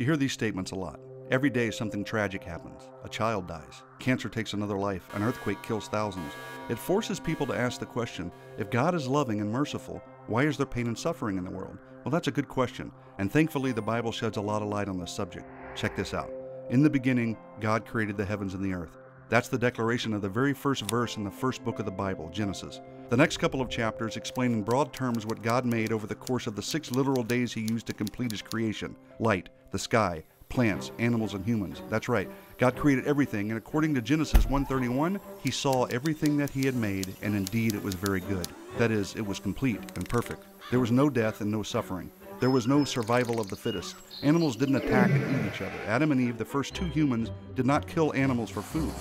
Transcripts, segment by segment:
You hear these statements a lot. Every day something tragic happens. A child dies. Cancer takes another life. An earthquake kills thousands. It forces people to ask the question, if God is loving and merciful, why is there pain and suffering in the world? Well, that's a good question, and thankfully the Bible sheds a lot of light on this subject. Check this out. In the beginning, God created the heavens and the earth. That's the declaration of the very first verse in the first book of the Bible, Genesis. The next couple of chapters explain in broad terms what God made over the course of the 6 literal days he used to complete his creation. Light, the sky, plants, animals, and humans. That's right. God created everything, and according to Genesis 1:31, he saw everything that he had made, and indeed it was very good. That is, it was complete and perfect. There was no death and no suffering. There was no survival of the fittest. Animals didn't attack and eat each other. Adam and Eve, the first 2 humans, did not kill animals for food.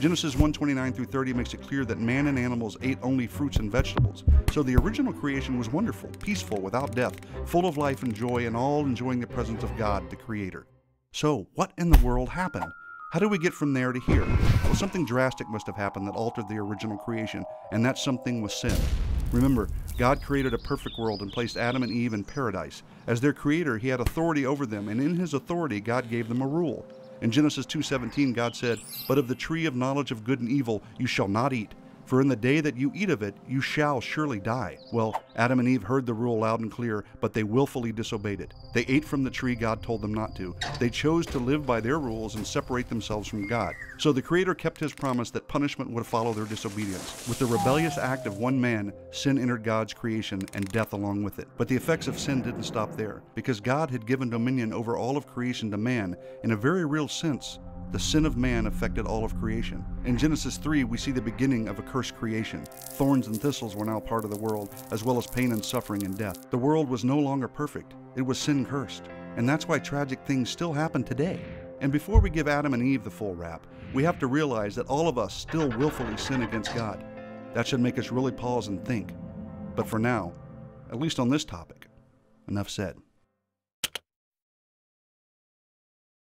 Genesis 1:29 through 30 makes it clear that man and animals ate only fruits and vegetables. So the original creation was wonderful, peaceful, without death, full of life and joy, and all enjoying the presence of God, the Creator. So, what in the world happened? How do we get from there to here? Well, something drastic must have happened that altered the original creation, and that something was sin. Remember, God created a perfect world and placed Adam and Eve in paradise. As their creator, he had authority over them, and in his authority, God gave them a rule. In Genesis 2:17, God said, "But of the tree of knowledge of good and evil you shall not eat, for in the day that you eat of it, you shall surely die." Well, Adam and Eve heard the rule loud and clear, but they willfully disobeyed it. They ate from the tree God told them not to. They chose to live by their rules and separate themselves from God. So the Creator kept his promise that punishment would follow their disobedience. With the rebellious act of one man, sin entered God's creation and death along with it. But the effects of sin didn't stop there, because God had given dominion over all of creation to man in a very real sense. The sin of man affected all of creation. In Genesis 3, we see the beginning of a cursed creation. Thorns and thistles were now part of the world, as well as pain and suffering and death. The world was no longer perfect. It was sin-cursed. And that's why tragic things still happen today. And before we give Adam and Eve the full rap, we have to realize that all of us still willfully sin against God. That should make us really pause and think. But for now, at least on this topic, enough said.